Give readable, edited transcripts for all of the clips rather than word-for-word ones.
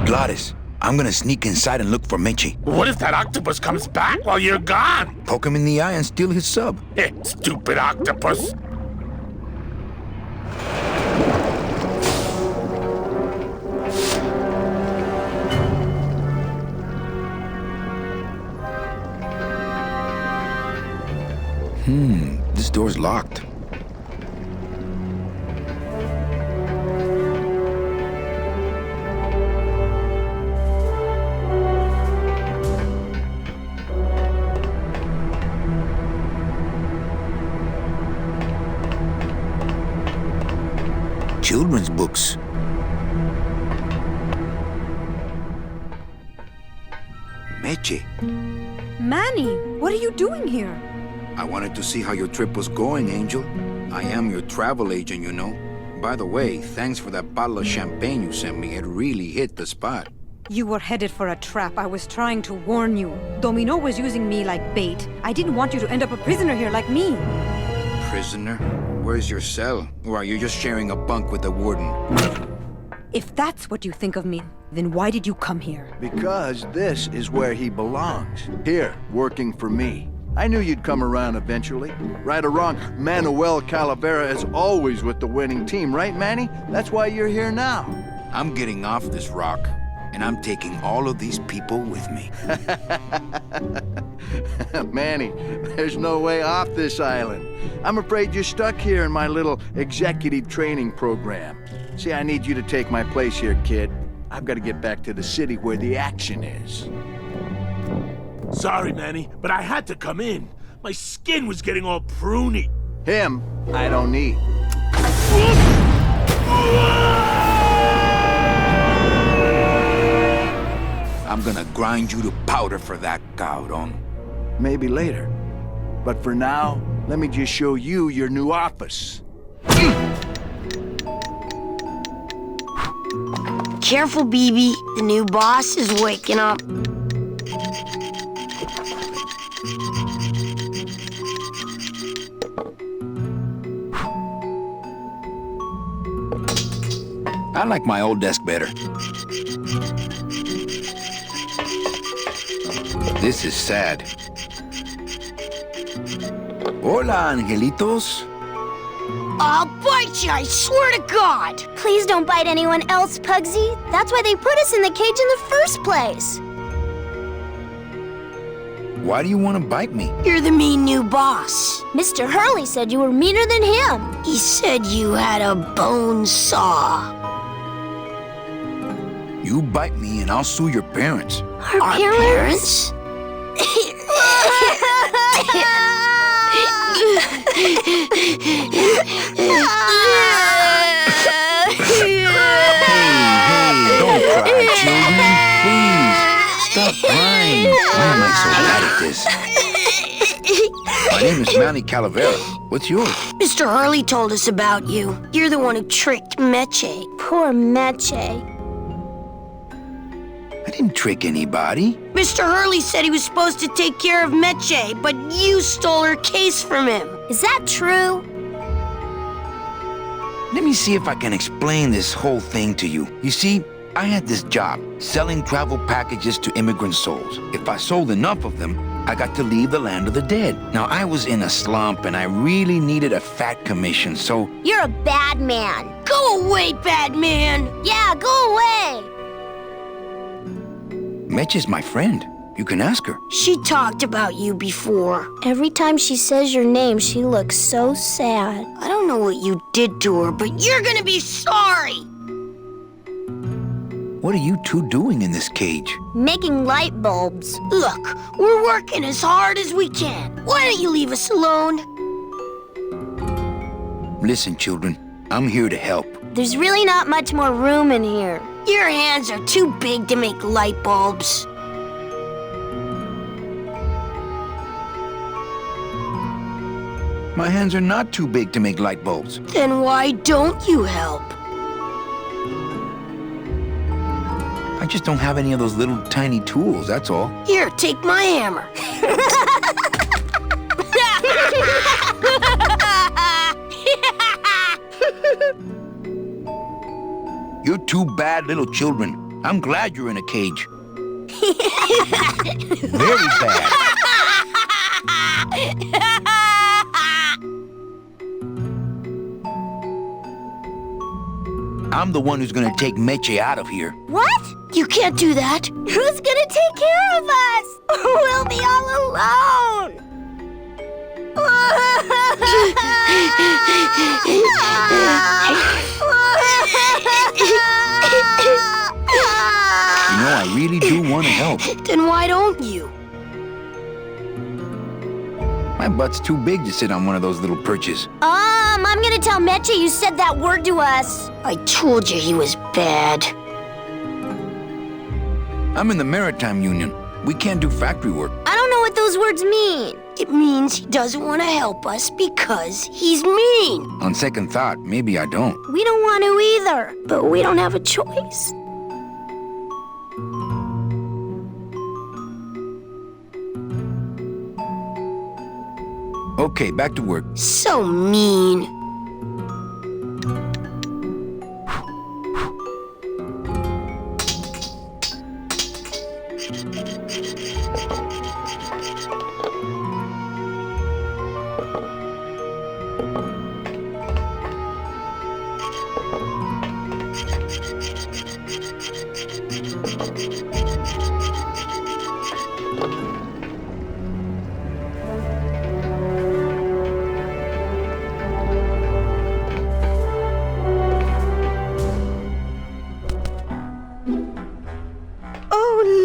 Gladys, I'm gonna sneak inside and look for Meche. What if that octopus comes back while you're gone? Poke him in the eye and steal his sub. Stupid octopus. This door's locked. Children's books. Meche, Manny, what are you doing here? I wanted to see how your trip was going, Angel. I am your travel agent, you know. By the way, thanks for that bottle of champagne you sent me. It really hit the spot. You were headed for a trap. I was trying to warn you. Domino was using me like bait. I didn't want you to end up a prisoner here like me. Prisoner? Where's your cell? Or are you just sharing a bunk with the warden? If that's what you think of me, then why did you come here? Because this is where he belongs. Here, working for me. I knew you'd come around eventually. Right or wrong, Manuel Calavera is always with the winning team, right, Manny? That's why you're here now. I'm getting off this rock, and I'm taking all of these people with me. Manny, there's no way off this island. I'm afraid you're stuck here in my little executive training program. See, I need you to take my place here, kid. I've got to get back to the city where the action is. Sorry, Manny, but I had to come in. My skin was getting all pruny. Him, I don't need. I'm gonna grind you to powder for that, cabrón. Maybe later. But for now, let me just show you your new office. Careful, BB. The new boss is waking up. I like my old desk better. This is sad. Hola, angelitos. I'll bite you, I swear to God! Please don't bite anyone else, Pugsy. That's why they put us in the cage in the first place. Why do you want to bite me? You're the mean new boss. Mr. Hurley said you were meaner than him. He said you had a bone saw. You bite me and I'll sue your parents. Our parents? Hey, don't cry, children. Please, stop crying. Why am I so bad at this? My name is Manny Calavera. What's yours? Mr. Hurley told us about you. You're the one who tricked Meche. Poor Meche. I didn't trick anybody. Mr. Hurley said he was supposed to take care of Meche, but you stole her case from him. Is that true? Let me see if I can explain this whole thing to you. You see, I had this job, selling travel packages to immigrant souls. If I sold enough of them, I got to leave the land of the dead. Now, I was in a slump and I really needed a fat commission, so... You're a bad man. Go away, bad man! Yeah, go away! Meche's my friend. You can ask her. She talked about you before. Every time she says your name, she looks so sad. I don't know what you did to her, but you're gonna be sorry! What are you two doing in this cage? Making light bulbs. Look, we're working as hard as we can. Why don't you leave us alone? Listen, children, I'm here to help. There's really not much more room in here. Your hands are too big to make light bulbs. My hands are not too big to make light bulbs. Then why don't you help? I just don't have any of those little tiny tools, that's all. Here, take my hammer. You're two bad little children. I'm glad you're in a cage. Very bad. I'm the one who's gonna take Meche out of here. What? You can't do that. Who's gonna take care of us? We'll be all alone. You know, I really do want to help. Then why don't you? My butt's too big to sit on one of those little perches. I'm gonna tell Meche you said that word to us. I told you he was bad. I'm in the Maritime Union. We can't do factory work. I don't know what those words mean. It means he doesn't want to help us because he's mean. On second thought, maybe I don't. We don't want to either. But we don't have a choice. Okay, back to work. So mean.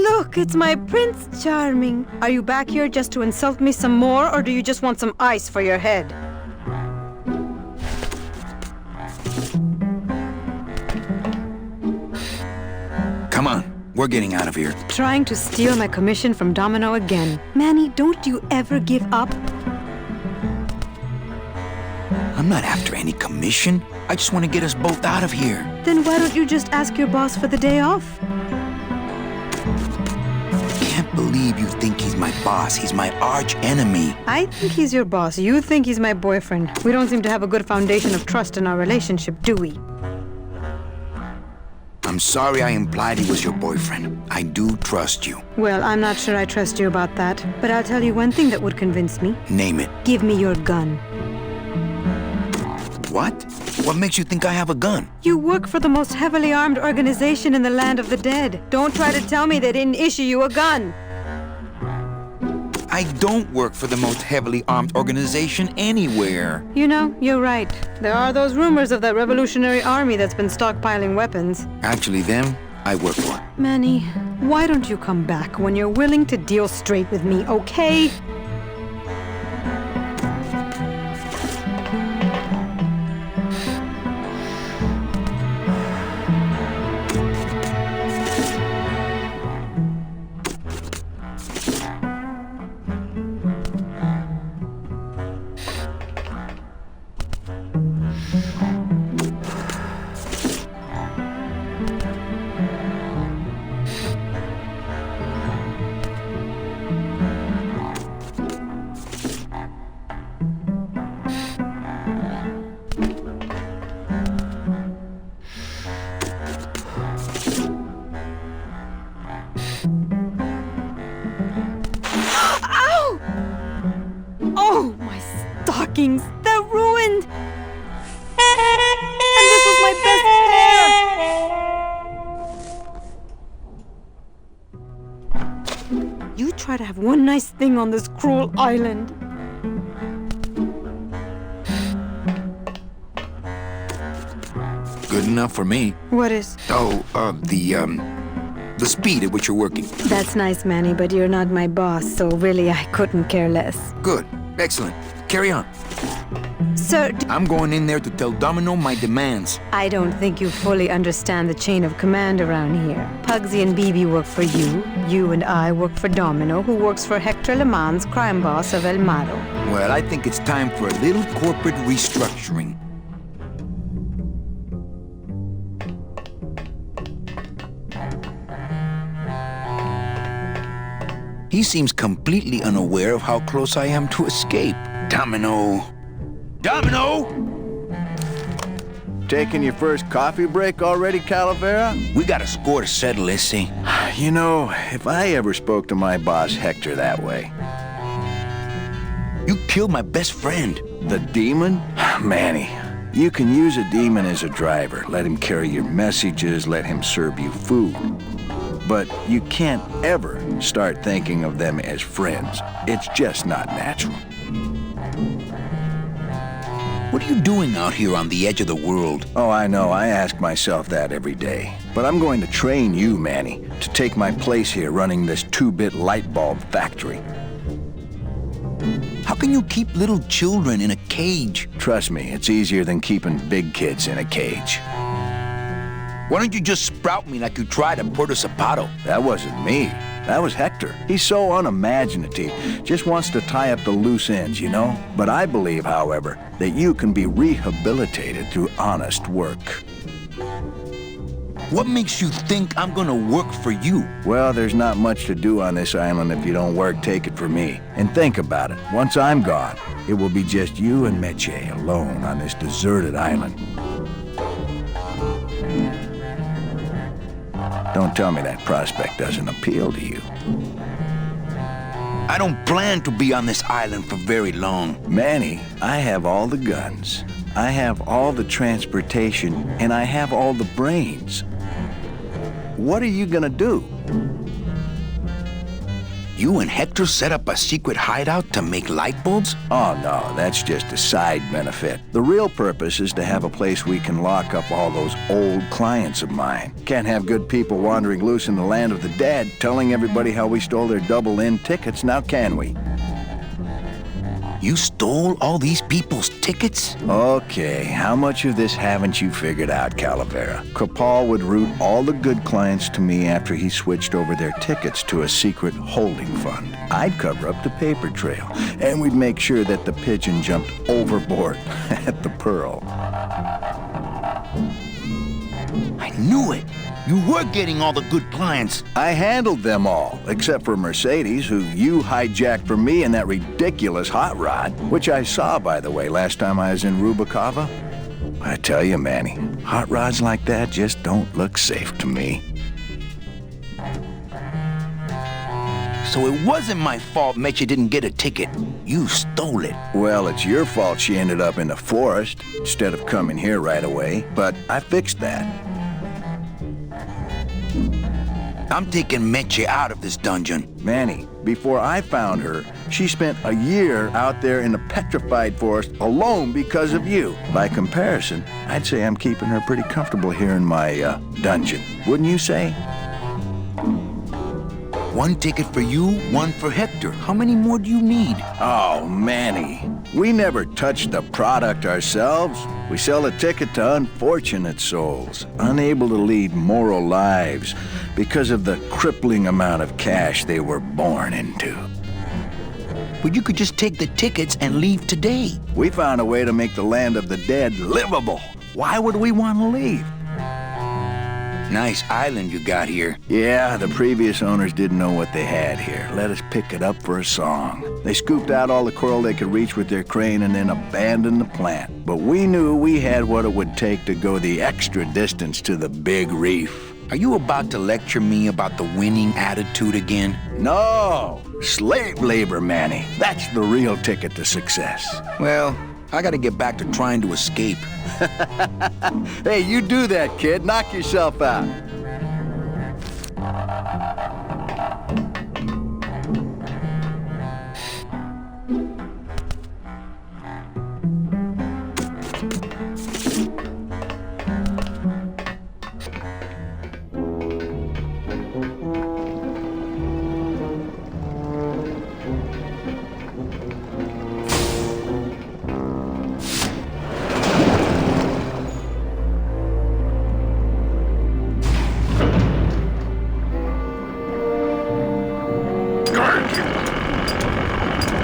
Look, it's my Prince Charming. Are you back here just to insult me some more, or do you just want some ice for your head? Come on, we're getting out of here. Trying to steal my commission from Domino again. Manny, don't you ever give up? I'm not after any commission. I just want to get us both out of here. Then why don't you just ask your boss for the day off? Can't believe you think he's my boss. He's my arch enemy. I think he's your boss. You think he's my boyfriend. We don't seem to have a good foundation of trust in our relationship, do we? I'm sorry I implied he was your boyfriend. I do trust you. Well, I'm not sure I trust you about that. But I'll tell you one thing that would convince me. Name it. Give me your gun. What? What makes you think I have a gun? You work for the most heavily armed organization in the land of the dead. Don't try to tell me they didn't issue you a gun. I don't work for the most heavily armed organization anywhere. You know, you're right. There are those rumors of that revolutionary army that's been stockpiling weapons. Actually, them, I work for. Manny, why don't you come back when you're willing to deal straight with me, okay? Oh, my stockings! They're ruined! And this was my best pair! You try to have one nice thing on this cruel island. Good enough for me. What is? Oh, the speed at which you're working. That's nice, Manny, but you're not my boss, so really I couldn't care less. Good. Excellent. Carry on. Sir, I'm going in there to tell Domino my demands. I don't think you fully understand the chain of command around here. Pugsy and BB work for you. You and I work for Domino, who works for Hector Le Mans, crime boss of El Maro. Well, I think it's time for a little corporate restructuring. He seems completely unaware of how close I am to escape. Domino! Domino! taking your first coffee break already, Calavera? We got a score to settle, let's see. You know, if I ever spoke to my boss Hector that way. You killed my best friend. The demon? Manny, you can use a demon as a driver. Let him carry your messages, let him serve you food. But you can't ever start thinking of them as friends. It's just not natural. What are you doing out here on the edge of the world? Oh, I know. I ask myself that every day. But I'm going to train you, Manny, to take my place here running this 2-bit light bulb factory. How can you keep little children in a cage? Trust me, it's easier than keeping big kids in a cage. Why don't you just sprout me like you tried at Puerto Zapato? That wasn't me. That was Hector. He's so unimaginative, just wants to tie up the loose ends, you know? But I believe, however, that you can be rehabilitated through honest work. What makes you think I'm gonna work for you? Well, there's not much to do on this island if you don't work, take it from me. And think about it. Once I'm gone, it will be just you and Meche alone on this deserted island. Don't tell me that prospect doesn't appeal to you. I don't plan to be on this island for very long. Manny, I have all the guns, I have all the transportation, and I have all the brains. What are you gonna do? You and Hector set up a secret hideout to make light bulbs? Oh no, that's just a side benefit. The real purpose is to have a place we can lock up all those old clients of mine. Can't have good people wandering loose in the land of the dead, telling everybody how we stole their double-in tickets, now can we? You stole all these people's tickets? Okay, how much of this haven't you figured out, Calavera? Capal would route all the good clients to me after he switched over their tickets to a secret holding fund. I'd cover up the paper trail, and we'd make sure that the pigeon jumped overboard at the Pearl. I knew it! You were getting all the good clients. I handled them all, except for Mercedes, who you hijacked from me in that ridiculous hot rod, which I saw, by the way, last time I was in Rubacava. I tell you, Manny, hot rods like that just don't look safe to me. So it wasn't my fault Meche didn't get a ticket. You stole it. Well, it's your fault she ended up in the forest instead of coming here right away, but I fixed that. I'm taking Meche out of this dungeon. Manny, before I found her, she spent a year out there in the petrified forest alone because of you. By comparison, I'd say I'm keeping her pretty comfortable here in my dungeon. Wouldn't you say? One ticket for you, one for Hector. How many more do you need? Oh, Manny, we never touch the product ourselves. We sell a ticket to unfortunate souls, unable to lead moral lives because of the crippling amount of cash they were born into. But you could just take the tickets and leave today. We found a way to make the land of the dead livable. Why would we want to leave? Nice island you got here. Yeah, the previous owners didn't know what they had here. Let us pick it up for a song. They scooped out all the coral they could reach with their crane and then abandoned the plant. But we knew we had what it would take to go the extra distance to the big reef. Are you about to lecture me about the winning attitude again? No! Slave labor, Manny. That's the real ticket to success. Well, I gotta get back to trying to escape. Hey, you do that, kid. Knock yourself out.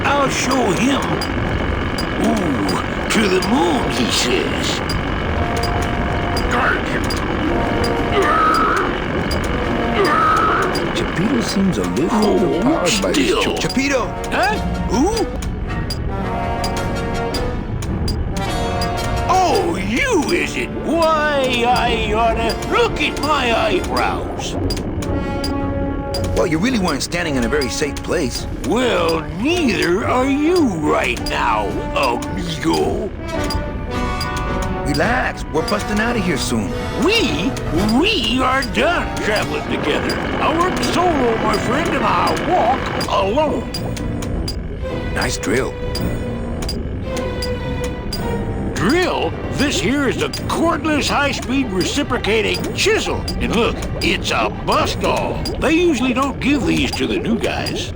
I'll show him. Ooh, to the moon, he says. Chepito seems a little overpowered by this still. Chepito! Huh? Who? Oh, Oh, you is it? Why, I oughta look at my eyebrows. Well, you really weren't standing in a very safe place. Well, neither are you right now, amigo. Relax, we're busting out of here soon. We are done traveling together. I work solo, my friend, and I walk alone. Nice drill. Drill? This here is a cordless, high-speed reciprocating chisel. And look, it's a bust-all. They usually don't give these to the new guys.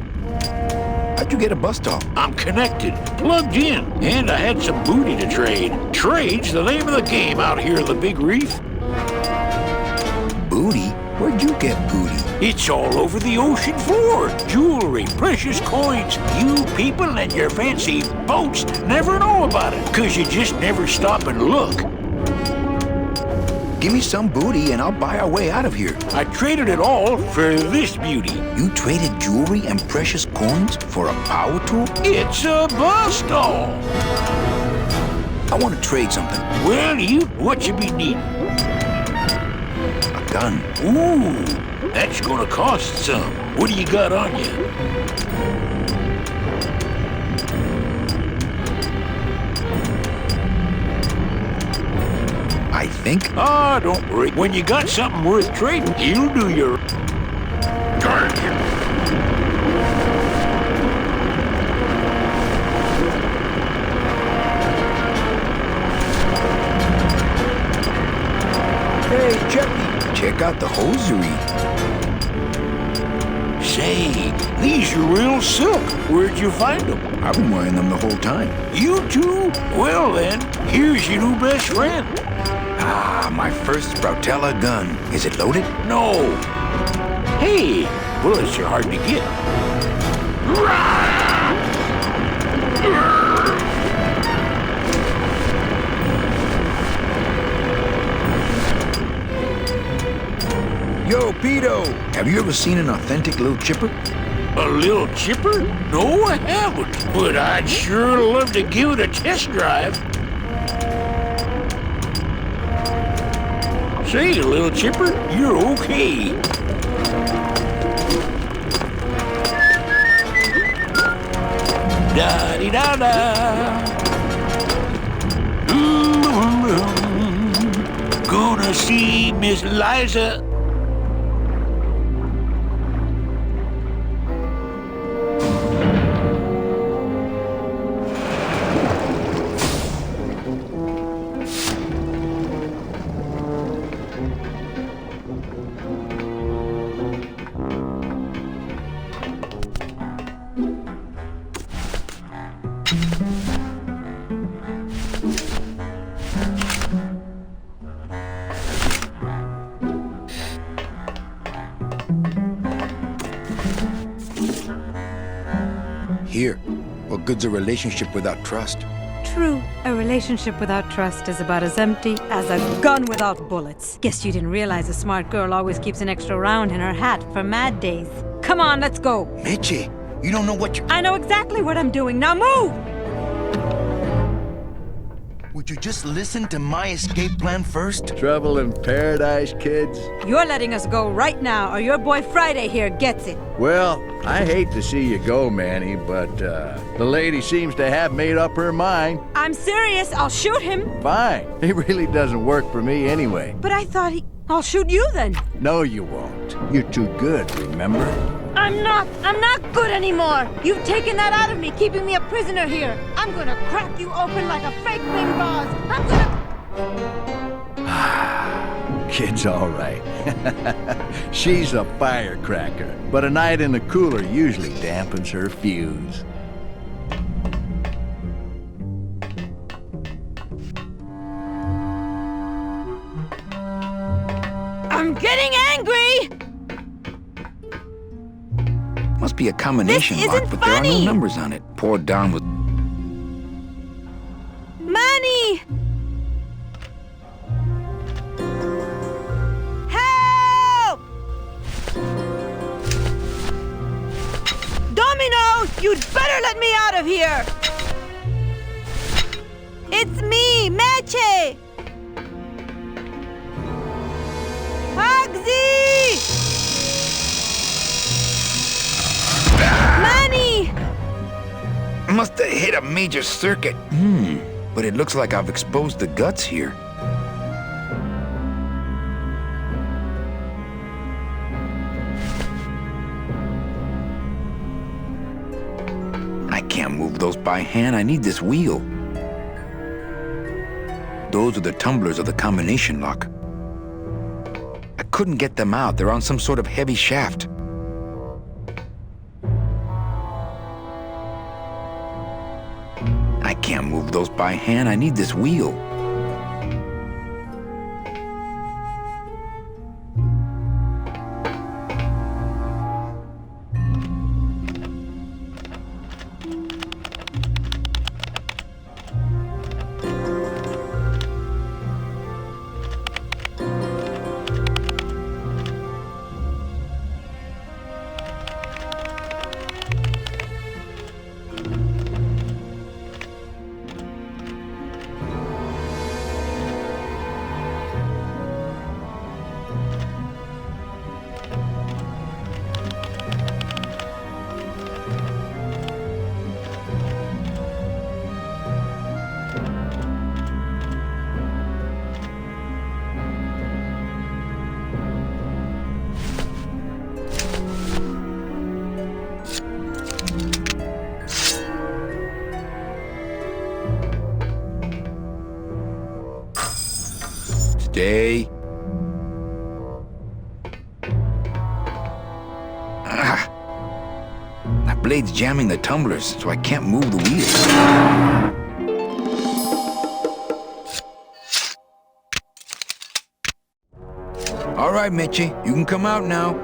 How'd you get a bust-off? I'm connected, plugged in, and I had some booty to trade. Trade's the name of the game out here in the Big Reef. Booty? Where'd you get booty? It's all over the ocean floor. Jewelry, precious coins. You people and your fancy boats never know about it, 'cause you just never stop and look. Give me some booty and I'll buy our way out of here. I traded it all for this beauty. You traded jewelry and precious coins for a power tool? It's a bust-all. I want to trade something. Well, what you be needing? A gun. Ooh, that's gonna cost some. What do you got on you? I think. Ah, don't worry. When you got something worth trading, you'll do your... Hey, Cheppy, check out the hosiery. Say, these are real silk. Where'd you find them? I've been wearing them the whole time. You too? Well then, here's your new best friend. Ah, my first sproutella gun. Is it loaded? No. Hey, bullets are hard to get. Yo, Pito, have you ever seen an authentic little chipper? A little chipper? No, I haven't. But I'd sure love to give it a test drive. Say, little chipper, you're okay. Da-dee-da-da. Gonna see Miss Liza. Here, what good's a relationship without trust? True, a relationship without trust is about as empty as a gun without bullets. Guess you didn't realize a smart girl always keeps an extra round in her hat for mad days. Come on, let's go. Meche, you don't know what you... I know exactly what I'm doing. Now move! Would you just listen to my escape plan first? Trouble in paradise, kids? You're letting us go right now, or your boy Friday here gets it. Well, I hate to see you go, Manny, but the lady seems to have made up her mind. I'm serious. I'll shoot him. Fine. It really doesn't work for me anyway. But I thought I'll shoot you then. No, you won't. You're too good, remember? I'm not good anymore. You've taken that out of me, keeping me a prisoner here. I'm gonna crack you open like a fake bing bars. I'm gonna... Kid's all right. She's a firecracker, but a night in the cooler usually dampens her fuse. I'm getting angry! Must be a combination This lock, isn't but there are no funny. numbers on it. Poor Don was... Manny! Help! Domino! You'd better let me out of here! It's me, Meche! major circuit. But it looks like I've exposed the guts here. I can't move those by hand. I need this wheel. Those are the tumblers of the combination lock. I couldn't get them out. They're on some sort of heavy shaft. I can't move those by hand. I need this wheel. Stay. My blade's jamming the tumblers, so I can't move the wheel. All right, Meche, you can come out now.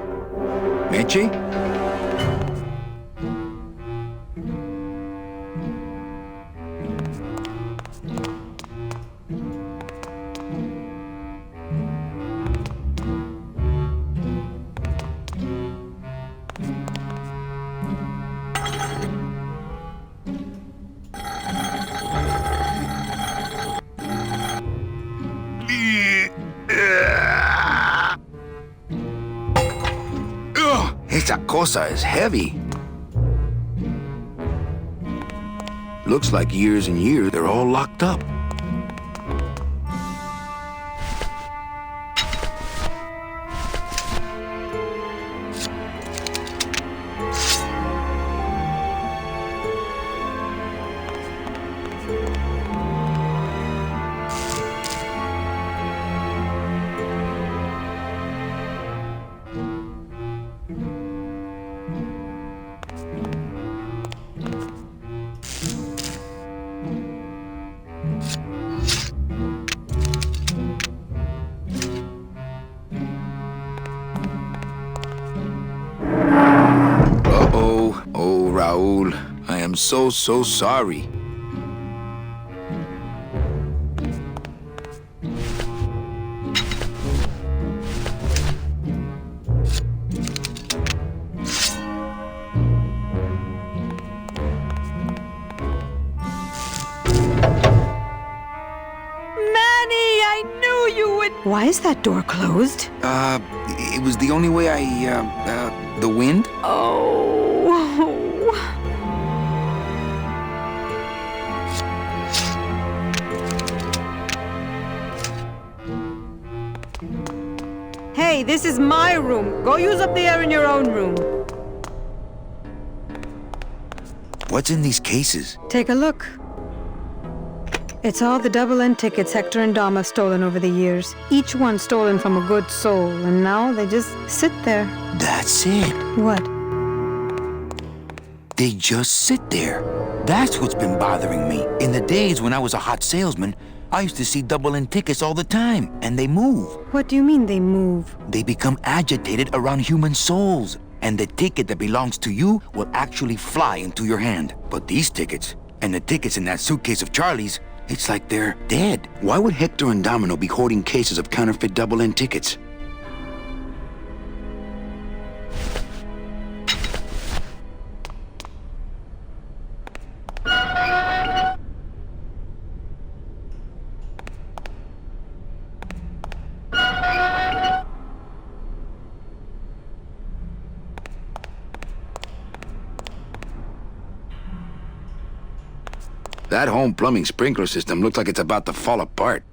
Meche? Esa cosa is heavy. Looks like years and years they're all locked up. Raul, I am so sorry. Manny, I knew you would... Why is that door closed? It was the only way the wind? Oh. Hey, this is my room. Go use up the air in your own room. What's in these cases? Take a look. It's all the double-end tickets Hector and Dom have stolen over the years. Each one stolen from a good soul, and now they just sit there. That's it. What? They just sit there. That's what's been bothering me. In the days when I was a hot salesman, I used to see double-end tickets all the time, and they move. What do you mean they move? They become agitated around human souls, and the ticket that belongs to you will actually fly into your hand. But these tickets, and the tickets in that suitcase of Charlie's, it's like they're dead. Why would Hector and Domino be hoarding cases of counterfeit double-end tickets? That home plumbing sprinkler system looks like it's about to fall apart.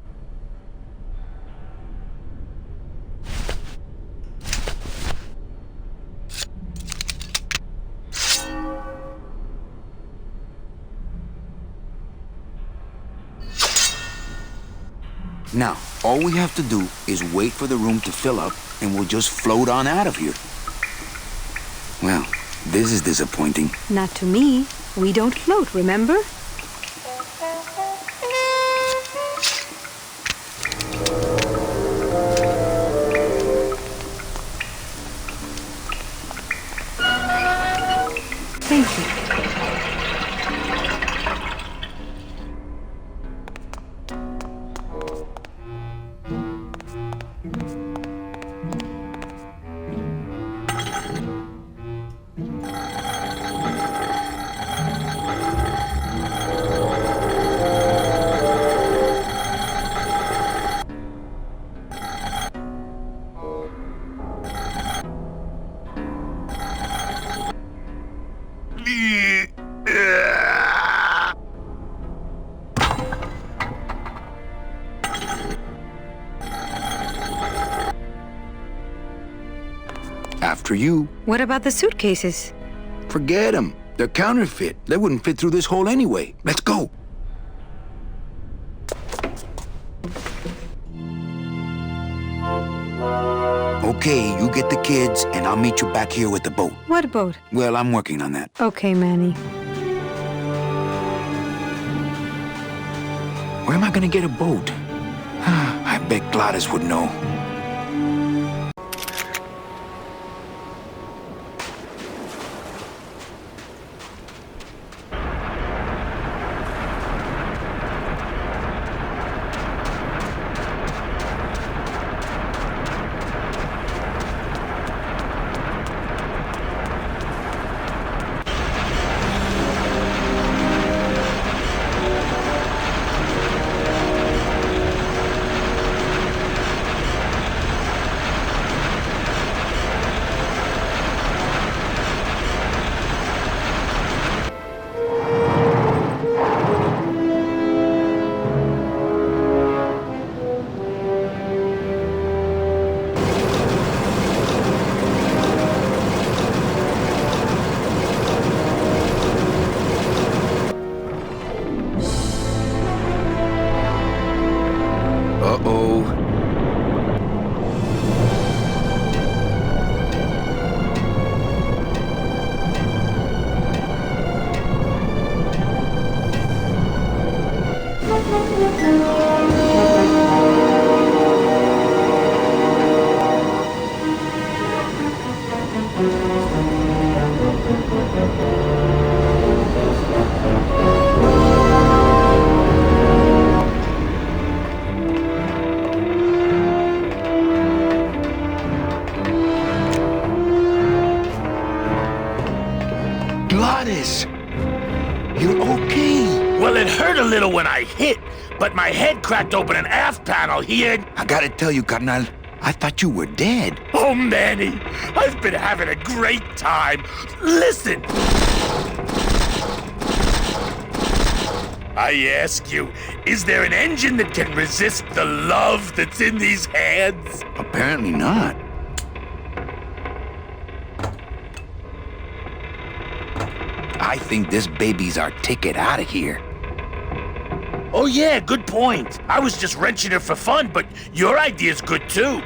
Now, all we have to do is wait for the room to fill up, and we'll just float on out of here. Well, this is disappointing. Not to me. We don't float, remember? Thank you. After you. What about the suitcases? Forget them. They're counterfeit. They wouldn't fit through this hole anyway. Let's go. Okay, you get the kids, and I'll meet you back here with the boat. What boat? Well, I'm working on that. Okay, Manny. Where am I gonna get a boat? I bet Gladys would know. Uh-oh. Gladys! You're okay. Well, it hurt a little when I hit, but my head cracked open an aft panel here. I gotta tell you, carnal, I thought you were dead. Oh, Manny, I've been having a great time. Listen. I ask you, is there an engine that can resist the love that's in these hands? Apparently not. I think this baby's our ticket out of here. Oh yeah, good point. I was just wrenching it for fun, but your idea's good too.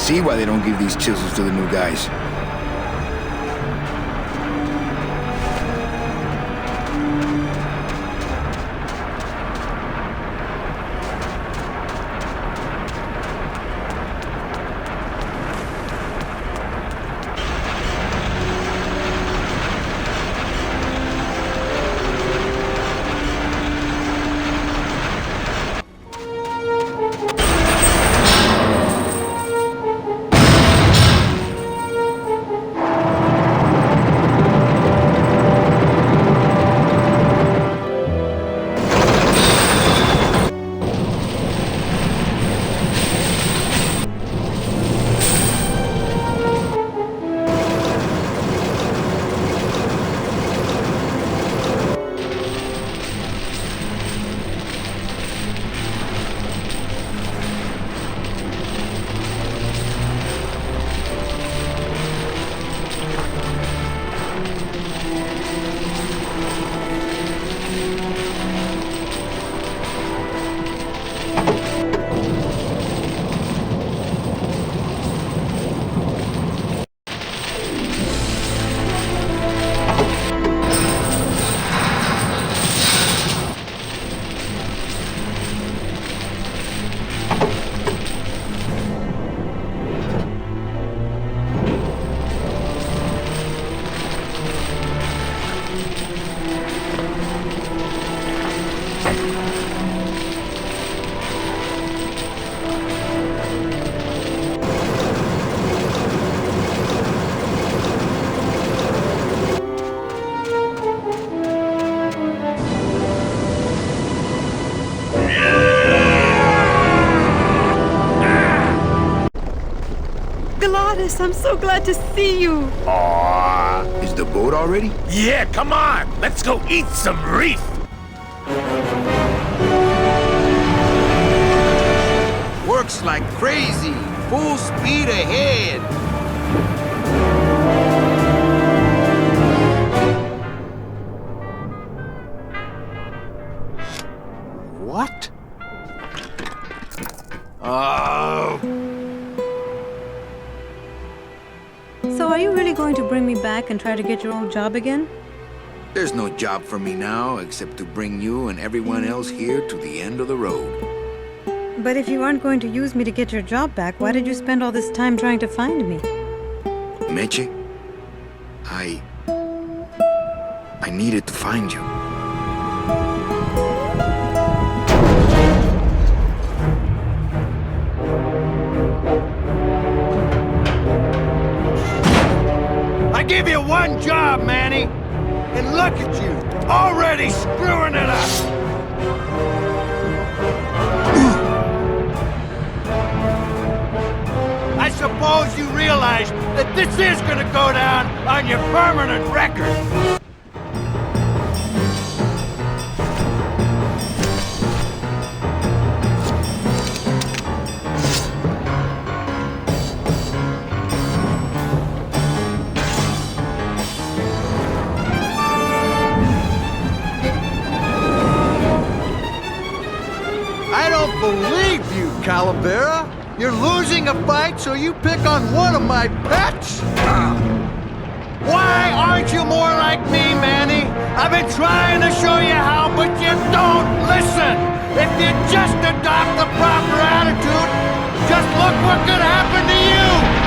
see why they don't give these chisels to the new guys. I'm so glad to see you. Aww. Is the boat already? Yeah, come on. Let's go eat some reef. Works like crazy. Full speed ahead. What? Oh. So are you really going to bring me back and try to get your old job again? There's no job for me now except to bring you and everyone else here to the end of the road. But if you aren't going to use me to get your job back, why did you spend all this time trying to find me? Meche, I needed to find you. I give you one job, Manny, and look at you, already screwing it up. I suppose you realize that this is gonna go down on your permanent record. I don't believe you, Calavera. You're losing a fight, so you pick on one of my pets? Why aren't you more like me, Manny? I've been trying to show you how, but you don't listen. If you just adopt the proper attitude, just look what could happen to you.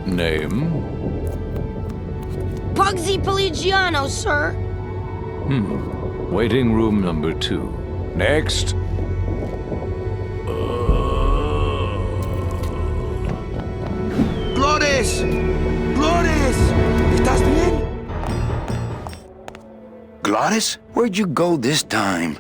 Name? Pugsy Pelagiano, sir. Waiting room number 2. Next. ¡Glores! ¡Glores! ¿Estás bien? Glottis, where'd you go this time?